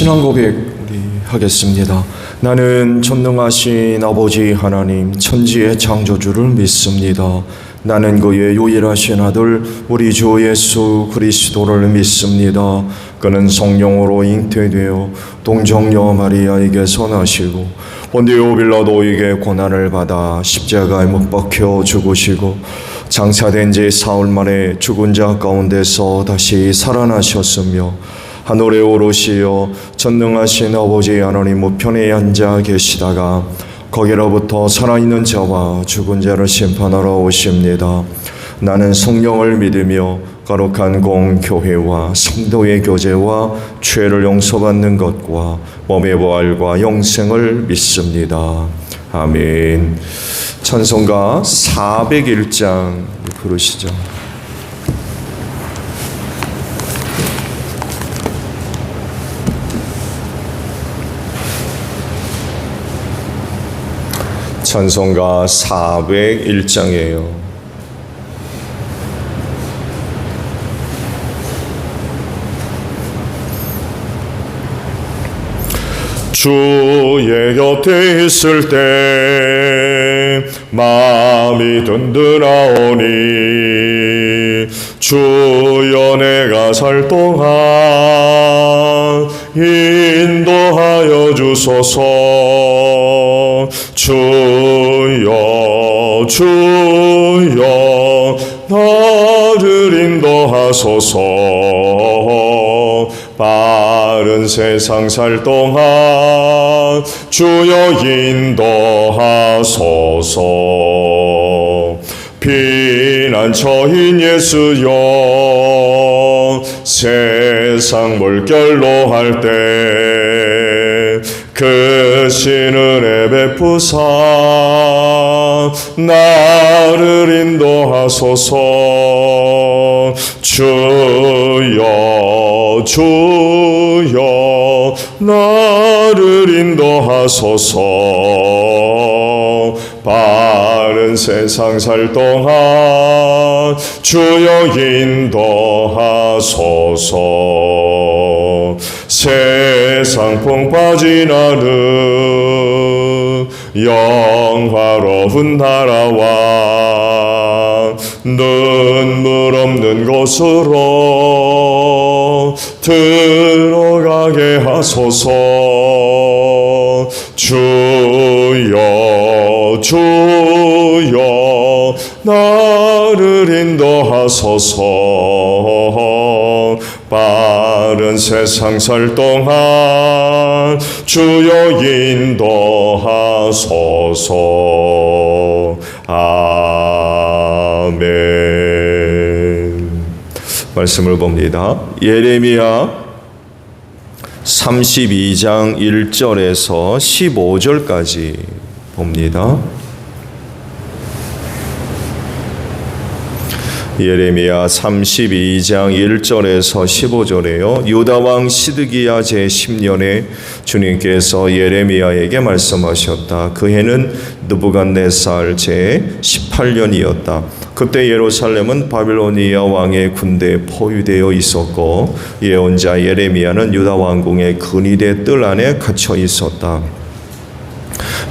신앙 고백 우리 하겠습니다. 나는 전능하신 아버지 하나님 천지의 창조주를 믿습니다. 나는 그의 유일하신 아들 우리 주 예수 그리스도를 믿습니다. 그는 성령으로 잉태되어 동정녀 마리아에게서 나시고 본디오 빌라도에게 고난을 받아 십자가에 못 박혀 죽으시고 장사된 지 사흘 만에 죽은 자 가운데서 다시 살아나셨으며 하늘에 오르시어 전능하신 아버지 하나님 우편에 앉아 계시다가 거기로부터 살아있는 자와 죽은 자를 심판하러 오십니다. 나는 성령을 믿으며 거룩한 공교회와 성도의 교제와 죄를 용서받는 것과 몸의 부활과 영생을 믿습니다. 아멘. 찬송가 401장 부르시죠. 찬송가 401장이에요. 주의 곁에 있을 때 마음이 든든하오니 주여 내가 살 동안 인도하여 주소서. 주여 주여 나를 인도하소서. 바른 세상 살 동안 주여 인도하소서. 피난처인 예수여 세상 물결로 할 때 그 신은혜 베푸사 나를 인도하소서. 주여 주여 나를 인도하소서. 바른 세상 살 동안 주여 인도하소서. 세상 풍파진 않은 영화로운 나라와 눈물 없는 곳으로 들어가게 하소서. 주여 주여 나를 인도하소서. 바른 세상 살 동안 주여 인도하소서. 아멘. 말씀을 봅니다. 예레미야 32장 1절에서 15절까지 봅니다. 예레미야 32장 1절에서 15절에요. 유다왕 시드기야 제10년에 주님께서 예레미야에게 말씀하셨다. 그 해는 느부갓네살 제18년이었다. 그때 예루살렘은 바빌로니아 왕의 군대에 포위되어 있었고 예언자 예레미야는 유다 왕궁의 근위대 뜰 안에 갇혀 있었다.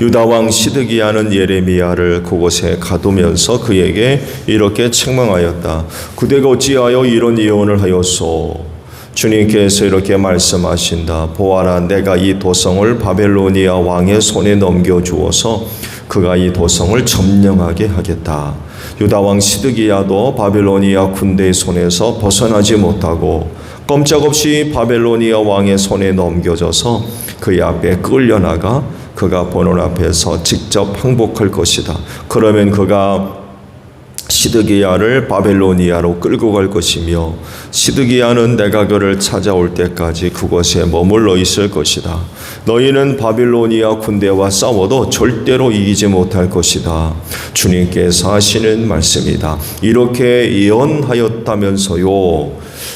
유다 왕 시드기야는 예레미야를 그곳에 가두면서 그에게 이렇게 책망하였다. 그대가 어찌하여 이런 예언을 하였소? 주님께서 이렇게 말씀하신다. 보아라, 내가 이 도성을 바벨로니아 왕의 손에 넘겨주어서 그가 이 도성을 점령하게 하겠다. 유다 왕 시드기야도 바벨로니아 군대의 손에서 벗어나지 못하고 꼼짝없이 바벨로니아 왕의 손에 넘겨져서 그의 앞에 끌려나가 그가 보는 앞에서 직접 항복할 것이다. 그러면 그가 시드기야를 바벨로니아로 끌고 갈 것이며 시드기야는 내가 그를 찾아올 때까지 그곳에 머물러 있을 것이다. 너희는 바빌로니아 군대와 싸워도 절대로 이기지 못할 것이다. 주님께서 하시는 말씀이다. 이렇게 예언하였다면서요.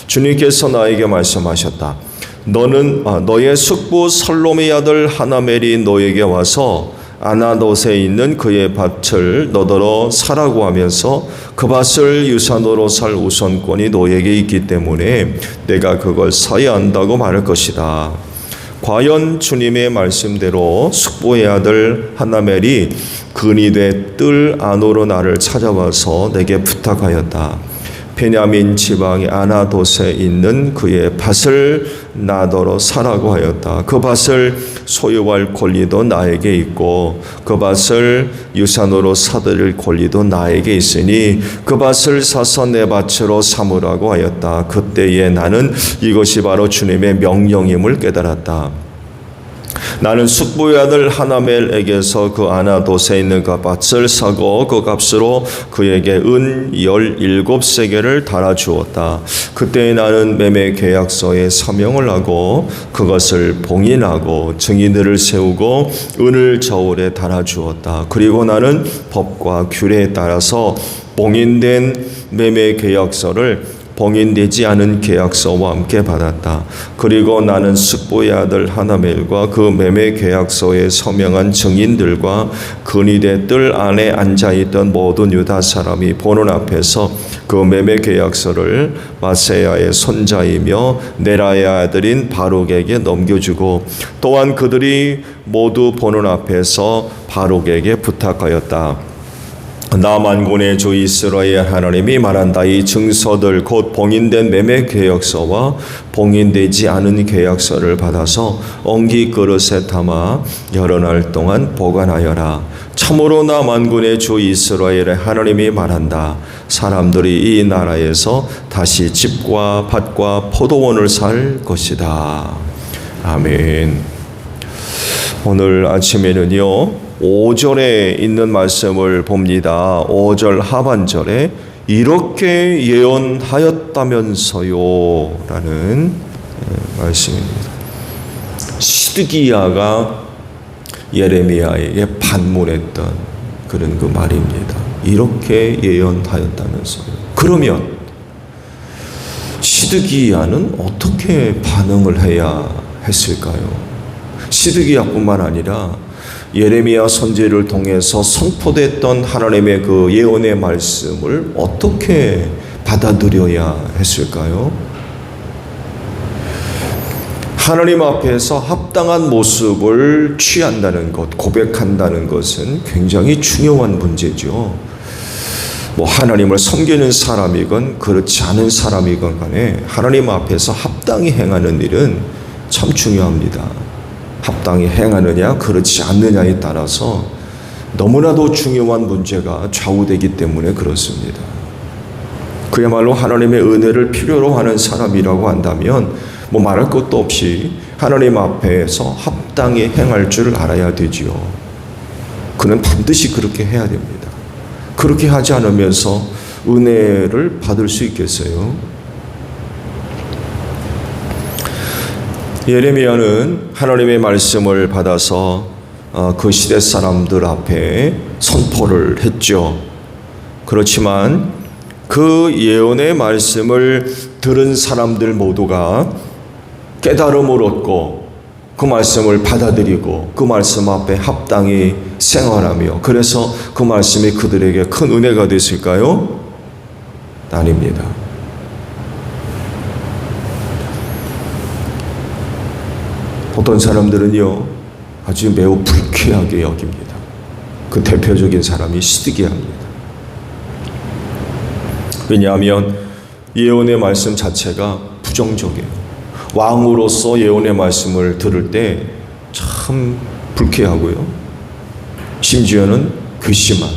주님께서 나에게 말씀하셨다. 너의 숙부 살롬의 아들 하나멜이 너에게 와서 아나돗에 있는 그의 밭을 너더러 사라고 하면서 그 밭을 유산으로 살 우선권이 너에게 있기 때문에 내가 그걸 사야 한다고 말할 것이다. 과연 주님의 말씀대로 숙보의 아들 하나멜이 근위대 뜰 안으로 나를 찾아와서 내게 부탁하였다. 베냐민 지방의 아나돗에 있는 그의 밭을 나더러 사라고 하였다. 그 밭을 소유할 권리도 나에게 있고 그 밭을 유산으로 사들일 권리도 나에게 있으니 그 밭을 사서 내 밭으로 삼으라고 하였다. 그때에 나는 이것이 바로 주님의 명령임을 깨달았다. 나는 숙부의 아들 하나멜에게서 그 아나돗에 있는 그 밭을 사고 그 값으로 그에게 은 17세겔을 달아주었다. 그때 나는 매매 계약서에 서명을 하고 그것을 봉인하고 증인들을 세우고 은을 저울에 달아주었다. 그리고 나는 법과 규례에 따라서 봉인된 매매 계약서를 봉인되지 않은 계약서와 함께 받았다. 그리고 나는 숙부의 아들 하나멜과 그 매매 계약서에 서명한 증인들과 근위대 뜰 안에 앉아있던 모든 유다 사람이 보는 앞에서 그 매매 계약서를 마세야의 손자이며 네라의 아들인 바룩에게 넘겨주고 또한 그들이 모두 보는 앞에서 바룩에게 부탁하였다. 나 만군의 주 이스라엘 하나님이 말한다. 이 증서들 곧 봉인된 매매 계약서와 봉인되지 않은 계약서를 받아서 엉기 그릇에 담아 여러 날 동안 보관하여라. 참으로 나 만군의 주 이스라엘의 하나님이 말한다. 사람들이 이 나라에서 다시 집과 밭과 포도원을 살 것이다. 아멘. 오늘 아침에는요 5절에 있는 말씀을 봅니다. 5절 하반절에 이렇게 예언하였다면서요 라는 말씀입니다. 시드기야가 예레미야에게 반문했던 그런 그 말입니다. 이렇게 예언하였다면서요. 그러면 시드기야는 어떻게 반응을 해야 했을까요? 시드기야뿐만 아니라 예레미야 선지를 통해서 선포됐던 하나님의 그 예언의 말씀을 어떻게 받아들여야 했을까요? 하나님 앞에서 합당한 모습을 취한다는 것, 고백한다는 것은 굉장히 중요한 문제죠. 뭐 하나님을 섬기는 사람이건 그렇지 않은 사람이건 간에 하나님 앞에서 합당히 행하는 일은 참 중요합니다. 합당히 행하느냐 그렇지 않느냐에 따라서 너무나도 중요한 문제가 좌우되기 때문에 그렇습니다. 그야말로 하나님의 은혜를 필요로 하는 사람이라고 한다면 뭐 말할 것도 없이 하나님 앞에서 합당히 행할 줄 알아야 되지요. 그는 반드시 그렇게 해야 됩니다. 그렇게 하지 않으면서 은혜를 받을 수 있겠어요? 예레미야는 하나님의 말씀을 받아서 그 시대 사람들 앞에 선포를 했죠. 그렇지만 그 예언의 말씀을 들은 사람들 모두가 깨달음을 얻고 그 말씀을 받아들이고 그 말씀 앞에 합당히 생활하며 그래서 그 말씀이 그들에게 큰 은혜가 됐을까요? 아닙니다. 어떤 사람들은요 아주 매우 불쾌하게 여깁니다. 그 대표적인 사람이 시드기야입니다. 왜냐하면 예언의 말씀 자체가 부정적이에요. 왕으로서 예언의 말씀을 들을 때 참 불쾌하고요. 심지어는 괘씸한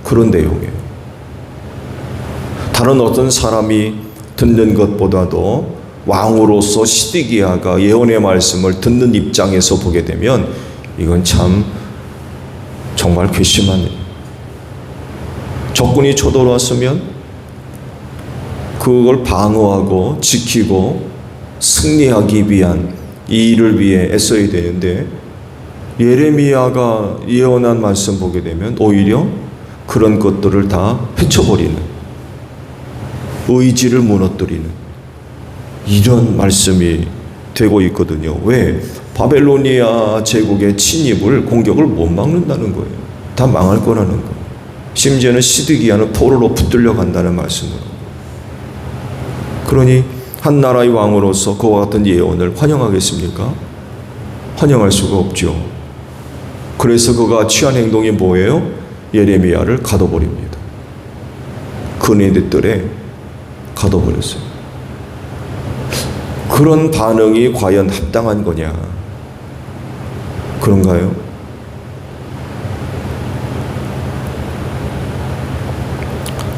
그런 내용이에요. 다른 어떤 사람이 듣는 것보다도 왕으로서 시드기야가 예언의 말씀을 듣는 입장에서 보게 되면 이건 참 정말 괘씸한 일. 적군이 쳐들어왔으면 그걸 방어하고 지키고 승리하기 위한 이 일을 위해 애써야 되는데 예레미야가 예언한 말씀 보게 되면 오히려 그런 것들을 다 헤쳐버리는 의지를 무너뜨리는 이런 말씀이 되고 있거든요. 왜? 바벨로니아 제국의 침입을 공격을 못 막는다는 거예요. 다 망할 거라는 거. 심지어는 시드기야는 포로로 붙들려 간다는 말씀으로. 그러니 한 나라의 왕으로서 그와 같은 예언을 환영하겠습니까? 환영할 수가 없죠. 그래서 그가 취한 행동이 뭐예요? 예레미야를 가둬버립니다. 그네들 뜰에 가둬버렸어요. 그런 반응이 과연 합당한 거냐? 그런가요?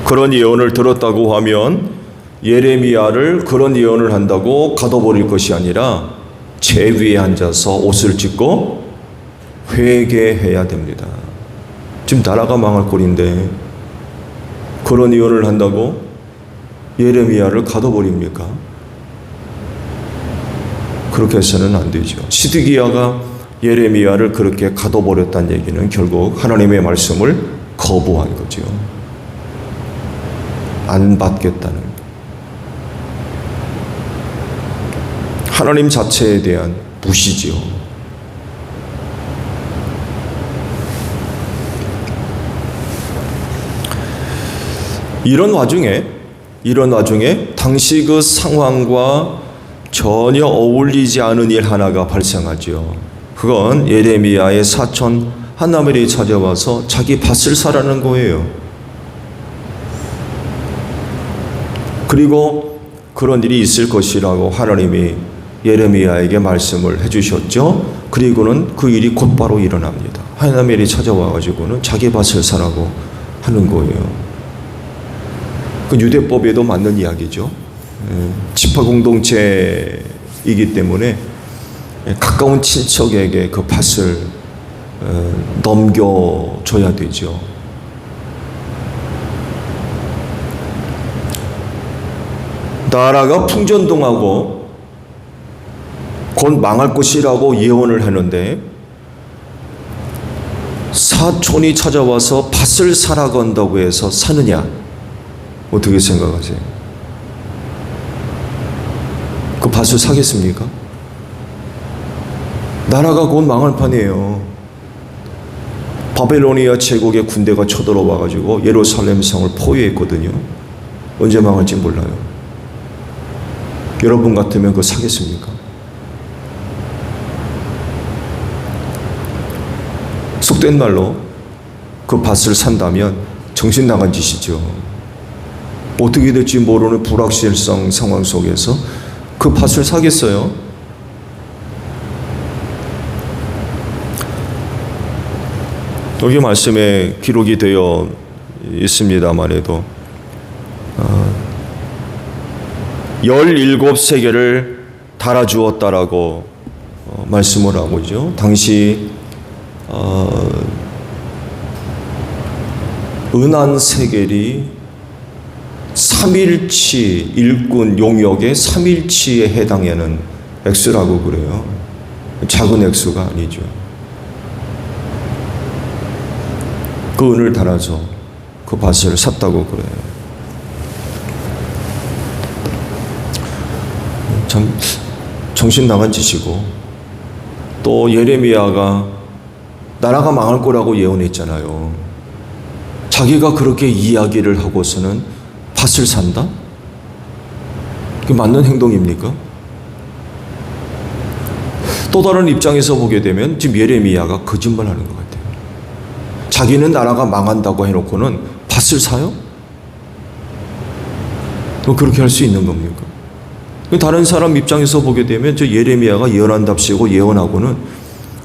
그런 예언을 들었다고 하면 예레미야를 그런 예언을 한다고 가둬버릴 것이 아니라 제 위에 앉아서 옷을 찢고 회개해야 됩니다. 지금 나라가 망할 꼴인데 그런 예언을 한다고 예레미야를 가둬버립니까? 그렇게 해서는 안 되죠. 시드기야가 예레미야를 그렇게 가둬버렸다는 얘기는 결국 하나님의 말씀을 거부한 거죠. 안 받겠다는, 하나님 자체에 대한 무시지요. 이런 와중에 당시 그 상황과 전혀 어울리지 않은 일 하나가 발생하죠. 그건 예레미야의 사촌 하나멜이 찾아와서 자기 밭을 사라는 거예요. 그리고 그런 일이 있을 것이라고 하나님이 예레미야에게 말씀을 해주셨죠. 그리고는 그 일이 곧바로 일어납니다. 하나멜이 찾아와가지고는 자기 밭을 사라고 하는 거예요. 그 유대법에도 맞는 이야기죠. 지파 공동체이기 때문에 가까운 친척에게 그 밭을 넘겨줘야 되죠. 나라가 풍전등하고 곧 망할 것이라고 예언을 하는데 사촌이 찾아와서 밭을 사라고 한다고 해서 사느냐? 어떻게 생각하세요? 그 밭을 사겠습니까? 나라가 곧 망할 판이에요. 바벨로니아 제국의 군대가 쳐들어와가지고 예루살렘 성을 포위했거든요. 언제 망할지 몰라요. 여러분 같으면 그거 사겠습니까? 속된 말로 그 밭을 산다면 정신 나간 짓이죠. 어떻게 될지 모르는 불확실성 상황 속에서 그 밭을 사겠어요? 여기 말씀에 기록이 되어 있습니다만 해도 17세계를 달아주었다라고 말씀을 하고 있죠. 당시 은한 세겔이 3일치 일꾼 용역의 3일치에 해당하는 액수라고 그래요. 작은 액수가 아니죠. 그 은을 달아서 그 밭을 샀다고 그래요. 참 정신 나간 짓이고, 또 예레미야가 나라가 망할 거라고 예언했잖아요. 자기가 그렇게 이야기를 하고서는 밭을 산다? 그게 맞는 행동입니까? 또 다른 입장에서 보게 되면 지금 예레미야가 거짓말하는 것 같아요. 자기는 나라가 망한다고 해놓고는 밭을 사요? 또 그렇게 할 수 있는 겁니까? 다른 사람 입장에서 보게 되면 저 예레미야가 예언한답시고 예언하고는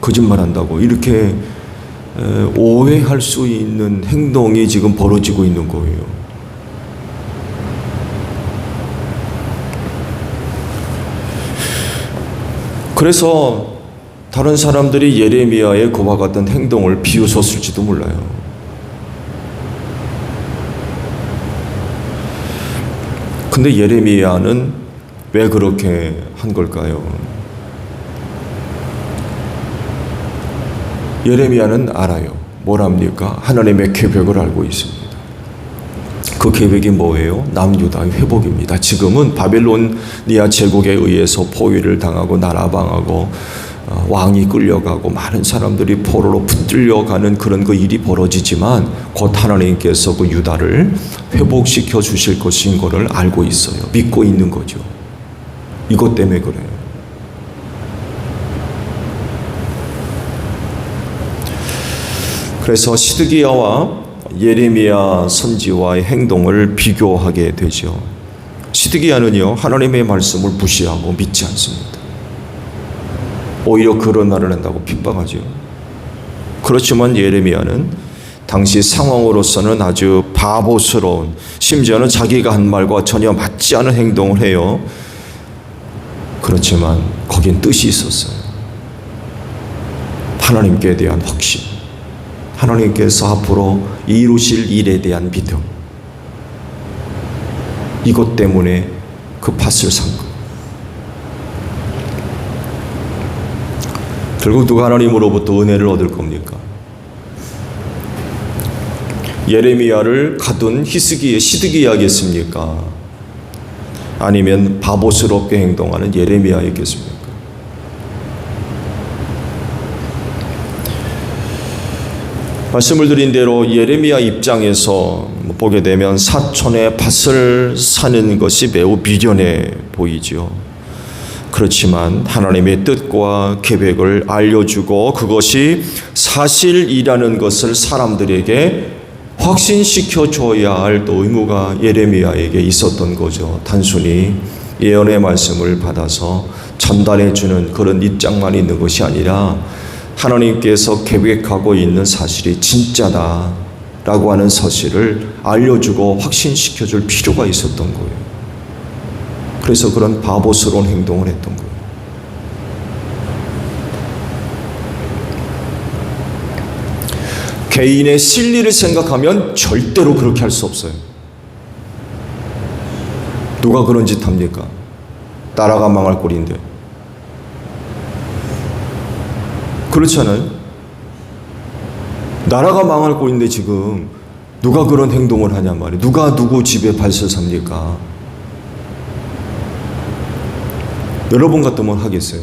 거짓말한다고 이렇게 오해할 수 있는 행동이 지금 벌어지고 있는 거예요. 그래서 다른 사람들이 예레미야의 그와 같은 행동을 비웃었을지도 몰라요. 근데 예레미야는 왜 그렇게 한 걸까요? 예레미야는 알아요. 뭘 합니까? 하나님의 계획을 알고 있습니다. 그 계획이 뭐예요? 남유다의 회복입니다. 지금은 바벨로니아 제국에 의해서 포위를 당하고 나라방하고 왕이 끌려가고 많은 사람들이 포로로 붙들려가는 그런 그 일이 벌어지지만 곧 하나님께서 그 유다를 회복시켜 주실 것인 것을 알고 있어요. 믿고 있는 거죠. 이것 때문에 그래요. 그래서 시드기야와 예레미야 선지와의 행동을 비교하게 되죠. 시드기야는요, 하나님의 말씀을 무시하고 믿지 않습니다. 오히려 그런 말을 한다고 핍박하죠. 그렇지만 예레미야는 당시 상황으로서는 아주 바보스러운, 심지어는 자기가 한 말과 전혀 맞지 않은 행동을 해요. 그렇지만 거긴 뜻이 있었어요. 하나님께 대한 확신, 하나님께서 앞으로 이루실 일에 대한 믿음, 이것 때문에 그 밭을 산 것. 결국 누가 하나님으로부터 은혜를 얻을 겁니까? 예레미야를 가둔 시드기야겠습니까? 아니면 바보스럽게 행동하는 예레미야이겠습니까? 말씀을 드린 대로 예레미야 입장에서 보게 되면 사촌의 밭을 사는 것이 매우 미련해 보이지요. 그렇지만 하나님의 뜻과 계획을 알려주고 그것이 사실이라는 것을 사람들에게 확신시켜 줘야 할 또 의무가 예레미야에게 있었던 거죠. 단순히 예언의 말씀을 받아서 전달해 주는 그런 입장만 있는 것이 아니라 하나님께서 계획하고 있는 사실이 진짜다라고 하는 사실을 알려주고 확신시켜 줄 필요가 있었던 거예요. 그래서 그런 바보스러운 행동을 했던 거예요. 개인의 실리를 생각하면 절대로 그렇게 할 수 없어요. 누가 그런 짓 합니까? 나라가 망할 꼴인데. 그렇잖아요. 나라가 망할 꼴인데 지금 누가 그런 행동을 하냐 말이에요. 누가 누구 집에 밭을 삽니까? 여러분 같으면 하겠어요.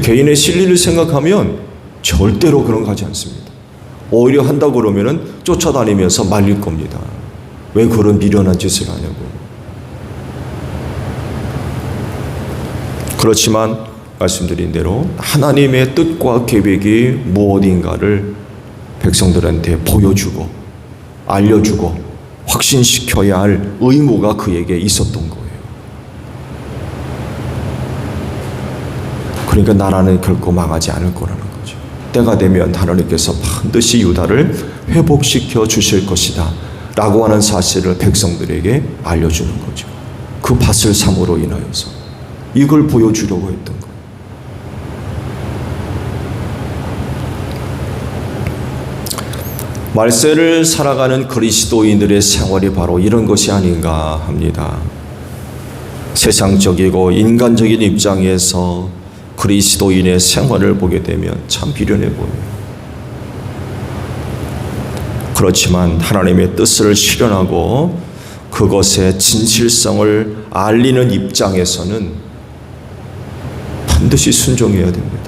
개인의 실리를 생각하면 절대로 그런 거 하지 않습니다. 오히려 한다고 그러면은 쫓아다니면서 말릴 겁니다. 왜 그런 미련한 짓을 하냐고. 그렇지만 말씀드린 대로 하나님의 뜻과 계획이 무엇인가를 백성들한테 보여주고 알려주고 확신시켜야 할 의무가 그에게 있었던 거예요. 그러니까 나라는 결코 망하지 않을 거라는 거죠. 때가 되면 하나님께서 반드시 유다를 회복시켜 주실 것이다 라고 하는 사실을 백성들에게 알려주는 거죠. 그 밭을 삼으로 인하여서 이걸 보여주려고 했던 거예요. 말세를 살아가는 그리스도인들의 생활이 바로 이런 것이 아닌가 합니다. 세상적이고 인간적인 입장에서 그리스도인의 생활을 보게 되면 참 비련해 보여요. 그렇지만 하나님의 뜻을 실현하고 그것의 진실성을 알리는 입장에서는 반드시 순종해야 됩니다.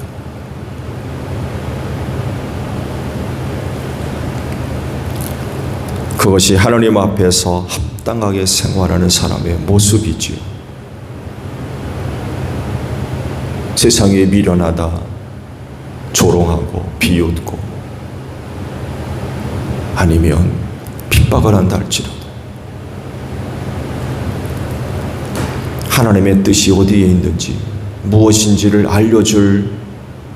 그것이 하나님 앞에서 합당하게 생활하는 사람의 모습이지요. 세상에 미련하다, 조롱하고 비웃고 아니면 핍박을 한다 할지라도 하나님의 뜻이 어디에 있는지 무엇인지를 알려줄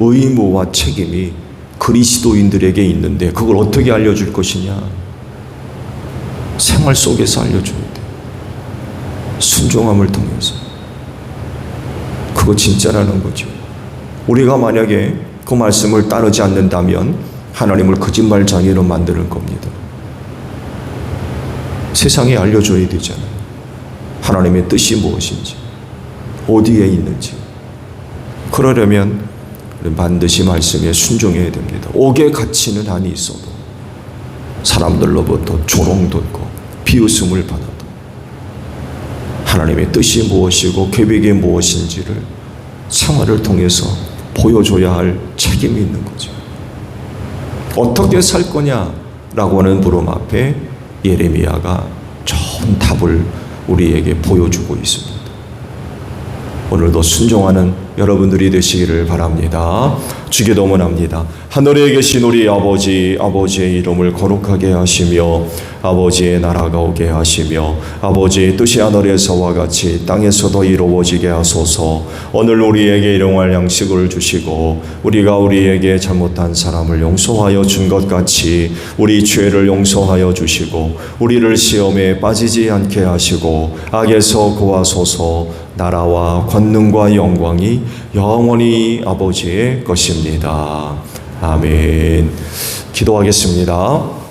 의무와 책임이 그리스도인들에게 있는데 그걸 어떻게 알려줄 것이냐? 생활 속에서 알려줘야 돼. 순종함을 통해서. 그거 진짜라는 거죠. 우리가 만약에 그 말씀을 따르지 않는다면 하나님을 거짓말쟁이로 만드는 겁니다. 세상에 알려줘야 되잖아요. 하나님의 뜻이 무엇인지, 어디에 있는지. 그러려면 반드시 말씀에 순종해야 됩니다. 옥에 갇히는 한이 있어도 사람들로부터 조롱받고 비웃음을 받아도 하나님의 뜻이 무엇이고 계획이 무엇인지를 생활을 통해서 보여줘야 할 책임이 있는 거죠. 어떻게 살 거냐라고 하는 물음 앞에 예레미야가 좋은 답을 우리에게 보여주고 있습니다. 오늘도 순종하는 여러분들이 되시기를 바랍니다. 주기도문 합니다. 하늘에 계신 우리 아버지, 아버지의 이름을 거룩하게 하시며 아버지의 나라가 오게 하시며 아버지의 뜻이 하늘에서와 같이 땅에서도 이루어지게 하소서. 오늘 우리에게 일용할 양식을 주시고 우리가 우리에게 잘못한 사람을 용서하여 준 것 같이 우리 죄를 용서하여 주시고 우리를 시험에 빠지지 않게 하시고 악에서 구하소서. 나라와 권능과 영광이 영원히 아버지의 것입니다. 아멘. 기도하겠습니다.